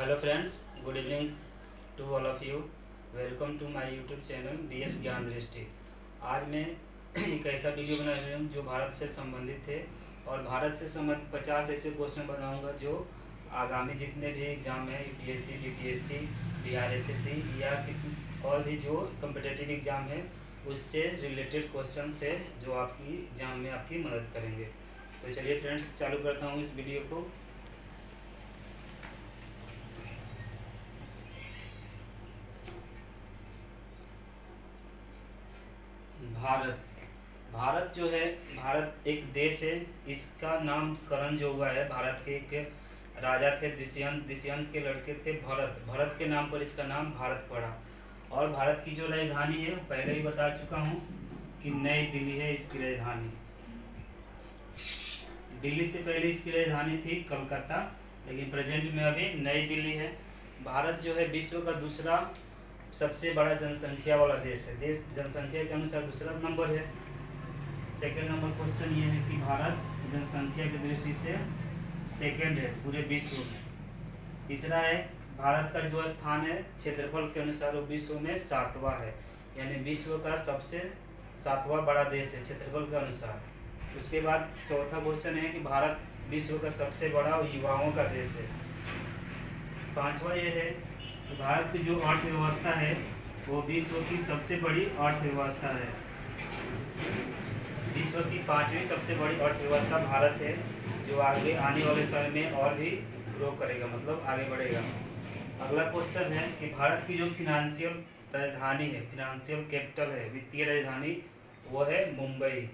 Hello friends, good evening to all of you. Welcome to my YouTube channel DS Gyan दृष्टि। आज मैं एक ऐसा वीडियो बना रही हूँ जो भारत से संबंधित है और भारत से संबंधित 50 ऐसे क्वेश्चन बनाऊँगा जो आगामी जितने भी एग्ज़ाम हैं UPSC, BPSC, BRSSC या और भी जो कम्पिटिटिव एग्ज़ाम है उससे रिलेटेड क्वेश्चन से जो आपकी एग्ज़ाम में आपकी मदद करेंगे। तो चलिए फ्रेंड्स, चालू करता हूँ इस वीडियो को। भारत भारत जो है, भारत एक देश है। इसका नामकरण जो हुआ है, भारत के एक राजा थे दुष्यंत के लड़के थे भरत के नाम पर इसका नाम भारत पड़ा। और भारत की जो राजधानी है पहले ही बता चुका हूँ कि नई दिल्ली है इसकी राजधानी। दिल्ली से पहले इसकी राजधानी थी कलकत्ता, लेकिन प्रेजेंट में अभी नई दिल्ली है। भारत जो है विश्व का दूसरा सबसे बड़ा जनसंख्या वाला देश है। देश जनसंख्या के अनुसार दूसरा नंबर है। सेकंड नंबर क्वेश्चन ये है कि भारत जनसंख्या की दृष्टि से सेकंड है पूरे विश्व में। तीसरा है भारत का जो स्थान है क्षेत्रफल के अनुसार वो विश्व में 7वां है, यानी विश्व का सबसे 7वां बड़ा देश है क्षेत्रफल के अनुसार। उसके बाद चौथा क्वेश्चन है कि भारत विश्व का सबसे बड़ा युवाओं का देश है। पांचवा ये है कि भारत की जो अर्थव्यवस्था है वो विश्व की सबसे बड़ी अर्थव्यवस्था है। विश्व की 5वीं सबसे बड़ी अर्थव्यवस्था भारत है, जो आगे आने वाले समय में और भी ग्रो करेगा, मतलब आगे बढ़ेगा। अगला क्वेश्चन है कि भारत की जो फिनेंशियल राजधानी है, फिनेंशियल कैपिटल है, वित्तीय राजधानी, वो है मुंबई।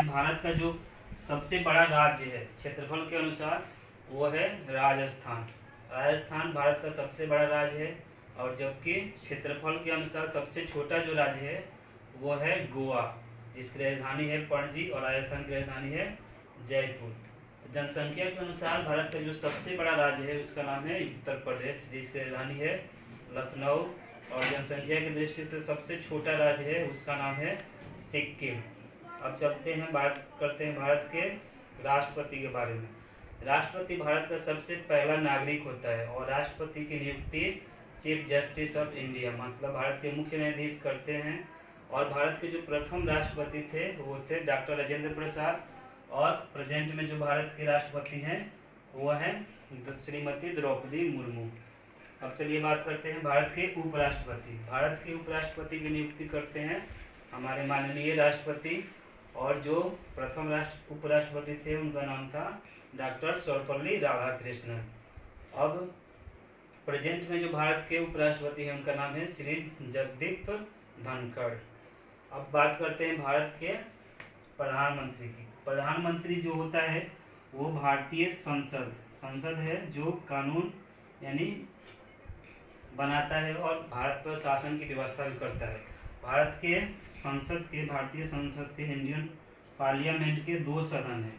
भारत का जो सबसे बड़ा राज्य है क्षेत्रफल के अनुसार वो है राजस्थान। राजस्थान भारत का सबसे बड़ा राज्य है, और जबकि क्षेत्रफल के अनुसार सबसे छोटा जो राज्य है वो है गोवा, जिसकी राजधानी है पणजी, और राजस्थान की राजधानी है जयपुर। जनसंख्या के अनुसार भारत का जो सबसे बड़ा राज्य है उसका नाम है उत्तर प्रदेश, जिसकी राजधानी है लखनऊ, और जनसंख्या की दृष्टि से सबसे छोटा राज्य है उसका नाम है सिक्किम। अब चलते हैं, बात करते हैं भारत के राष्ट्रपति के बारे में। राष्ट्रपति भारत का सबसे पहला नागरिक होता है, और राष्ट्रपति की नियुक्ति चीफ जस्टिस ऑफ इंडिया, मतलब भारत के मुख्य न्यायाधीश करते हैं। और भारत के जो प्रथम राष्ट्रपति थे वो थे डॉक्टर राजेंद्र प्रसाद, और प्रेजेंट में जो भारत के राष्ट्रपति हैं वो हैं श्रीमती द्रौपदी मुर्मू। अब चलिए बात करते हैं भारत के उपराष्ट्रपति। भारत के उपराष्ट्रपति की नियुक्ति करते हैं हमारे माननीय राष्ट्रपति, और जो प्रथम उपराष्ट्रपति थे उनका नाम था डॉक्टर सर्वपल्ली राधाकृष्णन। अब प्रेजेंट में जो भारत के उपराष्ट्रपति हैं उनका नाम है श्री जगदीप धनखड़। अब बात करते हैं भारत के प्रधानमंत्री की। प्रधानमंत्री जो होता है वो भारतीय संसद है जो कानून यानी बनाता है और भारत पर शासन की व्यवस्था भी करता है। भारतीय संसद के इंडियन पार्लियामेंट के 2 सदन हैं।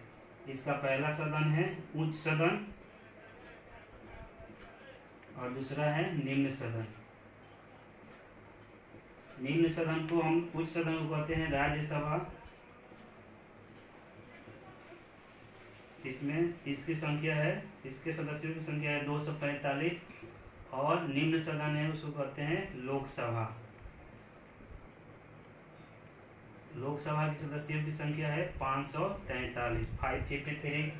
इसका पहला सदन है उच्च सदन और दूसरा है निम्न सदन। निम्न सदन को हम उच्च सदन को कहते हैं राज्यसभा। इसमें इसकी सदस्यों की संख्या है 245, और निम्न सदन है उसको कहते हैं लोकसभा। लोकसभा की सदस्यों की संख्या है 553।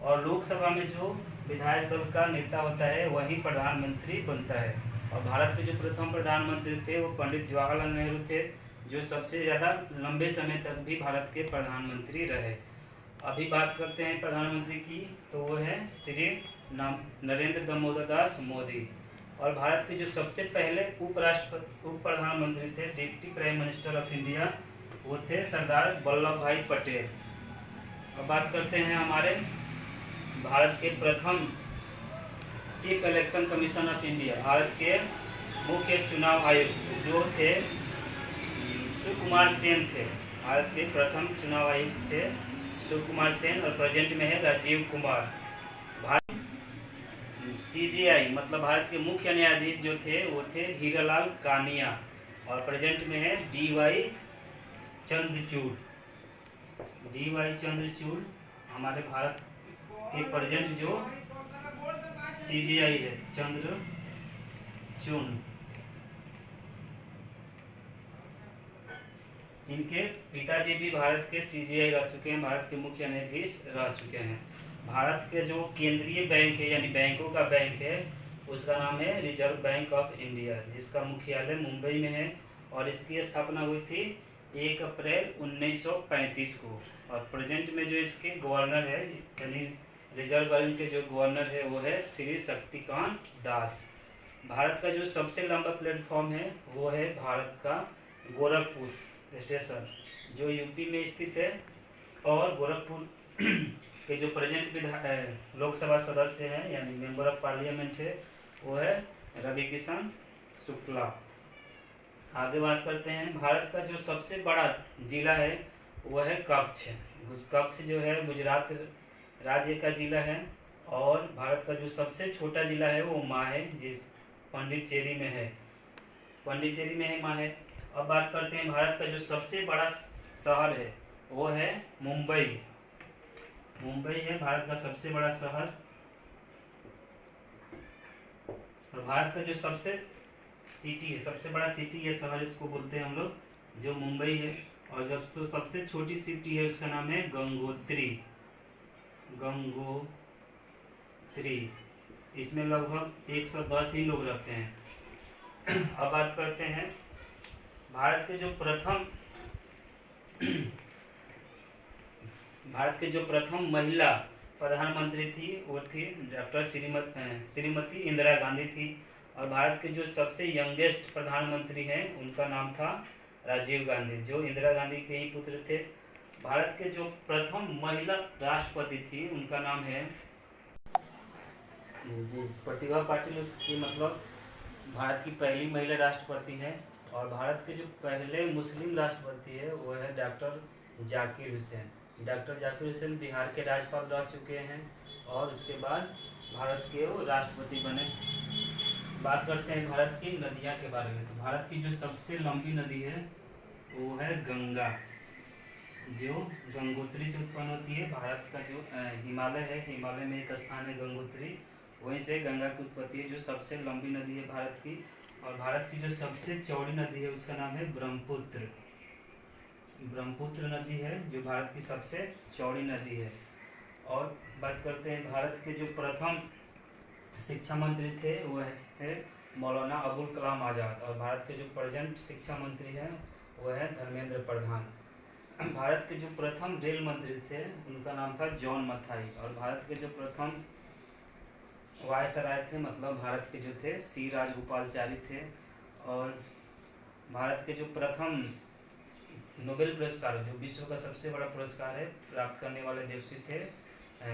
और लोकसभा में जो विधायक दल का नेता होता है वही प्रधानमंत्री बनता है। और भारत के जो प्रथम प्रधानमंत्री थे वो पंडित जवाहरलाल नेहरू थे, जो सबसे ज़्यादा लंबे समय तक भी भारत के प्रधानमंत्री रहे। अभी बात करते हैं प्रधानमंत्री की, तो वो है श्री नरेंद्र दामोदर दास मोदी। और भारत के जो सबसे पहले उप प्रधानमंत्री थे, deputy prime minister of India, वो थे सरदार वल्लभ भाई पटेल। अब बात करते हैं हमारे भारत के प्रथम chief election commission of India, Bharat के मुख्य चुनाव आयुक्त जो थे सुकुमार सेन थे। भारत के प्रथम चुनाव आयुक्त थे सुकुमार सेन, और प्रेजेंट में है राजीव कुमार। भारत CJI मतलब भारत के मुख्य न्यायाधीश जो थे वो थे हीरालाल कानिया, और प्रेजेंट में है DY चंद्रचूड़ हमारे भारत के प्रेजेंट जो CGI है, चंद्रचूड़। इनके पिताजी भी भारत के CGI रह चुके हैं, भारत के मुख्य न्यायाधीश रह चुके हैं। भारत के जो केंद्रीय बैंक है यानी बैंकों का बैंक है उसका नाम है रिजर्व बैंक ऑफ इंडिया, जिसका मुख्यालय मुंबई में है और इसकी स्थापना हुई थी 1 अप्रैल 1935 को। और प्रेजेंट में जो इसके गवर्नर है यानी रिजर्व बैंक के जो गवर्नर है वो है श्री शक्तिकांत दास। भारत का जो सबसे लंबा प्लेटफॉर्म है वो है भारत का गोरखपुर स्टेशन, जो यूपी में स्थित है। और गोरखपुर के जो प्रेजेंट लोकसभा सदस्य हैं यानी मेंबर ऑफ पार्लियामेंट है वो है रवि किशन शुक्ला। आगे बात करते हैं, भारत का जो सबसे बड़ा जिला है वो है कच्छ। कच्छ जो है गुजरात राज्य का जिला है। और भारत का जो सबसे छोटा जिला है वो माह है, जिस पांडिचेरी में है, पांडिचेरी में है माह है। अब बात करते हैं भारत का जो सबसे बड़ा शहर है वो है मुंबई। मुंबई है भारत का सबसे बड़ा शहर। और भारत का जो सबसे सिटी है, सबसे बड़ा सिटी या शहर इसको बोलते हैं हम लोग, जो मुंबई है। और जब सबसे छोटी सिटी है उसका नाम है गंगोत्री। गंगोत्री, इसमें लगभग 110 ही लोग रहते हैं। अब बात करते हैं भारत के जो प्रथम महिला प्रधानमंत्री थी वो थी डॉक्टर श्रीमती इंदिरा गांधी थी। और भारत के जो सबसे यंगेस्ट प्रधानमंत्री हैं उनका नाम था राजीव गांधी, जो इंदिरा गांधी के ही पुत्र थे। भारत के जो प्रथम महिला राष्ट्रपति थी उनका नाम है जी प्रतिभा पाटिल, उसकी मतलब भारत की पहली महिला राष्ट्रपति है। और भारत के जो पहले मुस्लिम राष्ट्रपति है वो है डॉक्टर जाकिर हुसैन। डॉक्टर जाकिर हुसैन बिहार के राज्यपाल रह चुके हैं और उसके बाद भारत के वो राष्ट्रपति बने। बात करते हैं भारत की नदियाँ के बारे में। तो भारत की जो सबसे लंबी नदी है वो है गंगा, जो गंगोत्री से उत्पन्न होती है। भारत का जो हिमालय है, हिमालय में एक स्थान है गंगोत्री, वहीं से गंगा की उत्पत्ति है, जो सबसे लंबी नदी है भारत की। और भारत की जो सबसे चौड़ी नदी है उसका नाम है ब्रह्मपुत्र। ब्रह्मपुत्र नदी है जो भारत की सबसे चौड़ी नदी है। और बात करते हैं भारत के जो प्रथम शिक्षा मंत्री थे वो है मौलाना अबुल कलाम आज़ाद। और भारत के जो प्रेजेंट शिक्षा मंत्री हैं वो है धर्मेंद्र प्रधान। भारत के जो प्रथम रेल मंत्री थे उनका नाम था जॉन मथाई। और भारत के जो प्रथम वायसराय थे, मतलब भारत के जो थे, सी राजगोपालचारी थे। और भारत के जो प्रथम नोबेल पुरस्कार, जो विश्व का सबसे बड़ा पुरस्कार है, प्राप्त करने वाले व्यक्ति थे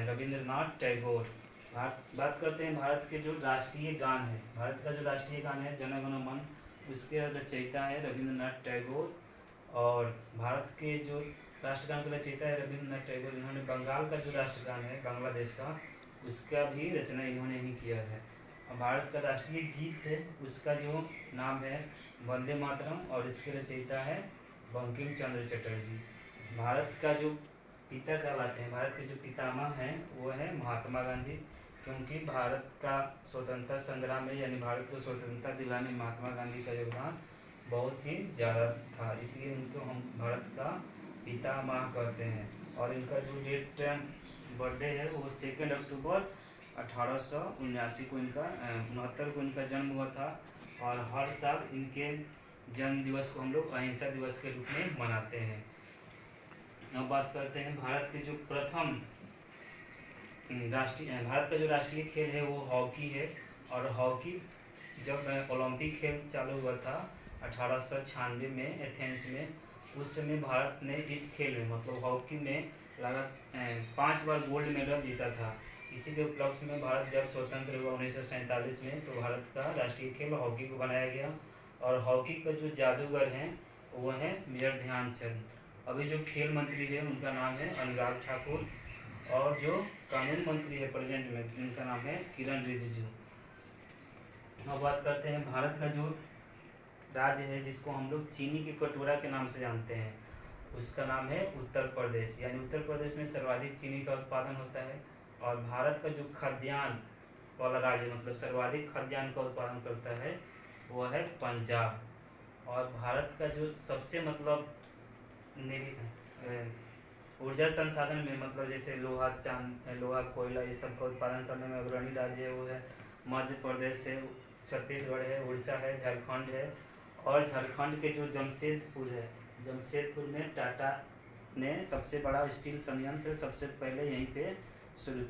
रविंद्रनाथ टैगोर। बात करते हैं भारत के जो राष्ट्रीय गान है। भारत का जो राष्ट्रीय गान है जन गण मन, उसके रचयिता है रविंद्रनाथ टैगोर। और भारत के जो राष्ट्रगान का रचयिता है रविंद्रनाथ टैगोर। इन्होंने बंगाल का जो राष्ट्रगान है बांग्लादेश का, उसका भी रचना इन्होंने ही किया है। और भारत का राष्ट्रीय गीत है उसका जो नाम है वंदे मातरम, और इसके रचयिता है बंकिम चंद्र चटर्जी। भारत का जो पिता कहलाते हैं, भारत के जो पितामह हैं वो है महात्मा गांधी, क्योंकि भारत का स्वतंत्रता संग्राम में यानी भारत को स्वतंत्रता दिलाने महात्मा गांधी का योगदान बहुत ही ज़्यादा था, इसलिए उनको हम भारत का पितामह कहते हैं। और इनका जो डेट बर्थडे है वो 2 अक्टूबर 1879 को इनका 69 को इनका जन्म हुआ था। और हर साल इनके जन्म दिवस को हम लोग अहिंसा दिवस के रूप में मनाते हैं। अब बात करते हैं भारत के जो प्रथम भारत का जो राष्ट्रीय खेल है वो हॉकी है। और हॉकी जब ओलंपिक खेल चालू हुआ था 1896 में एथेंस में, उस समय भारत ने इस खेल में मतलब हॉकी में लगातार 5 बार गोल्ड मेडल जीता था। इसी के उपलक्ष्य में भारत जब स्वतंत्र हुआ 1947 में, तो भारत का राष्ट्रीय खेल हॉकी को बनाया गया। और हॉकी का जो जादूगर हैं वो है मेजर ध्यानचंद। अभी जो खेल मंत्री है उनका नाम है अनुराग ठाकुर। और जो कानून मंत्री है प्रेजेंट में, इनका नाम है किरण रिजिजू। अब बात करते हैं भारत का जो राज्य है जिसको हम लोग चीनी के कटोरा के नाम से जानते हैं, उसका नाम है उत्तर प्रदेश। यानी उत्तर प्रदेश में सर्वाधिक चीनी का उत्पादन होता है। और भारत का जो खाद्यान्न वाला राज्य, मतलब सर्वाधिक खाद्यान्न का उत्पादन करता है, वो है पंजाब। और भारत का जो सबसे मतलब ऊर्जा संसाधन में, मतलब जैसे लोहा कोयला इस सब का उत्पादन करने में अग्रणी राज्य है, वो है मध्य प्रदेश है, छत्तीसगढ़ है, उड़ीसा है, झारखंड है। और झारखंड के जो जमशेदपुर है, जमशेदपुर में टाटा ने सबसे बड़ा स्टील संयंत्र सबसे पहले यहीं पे शुरू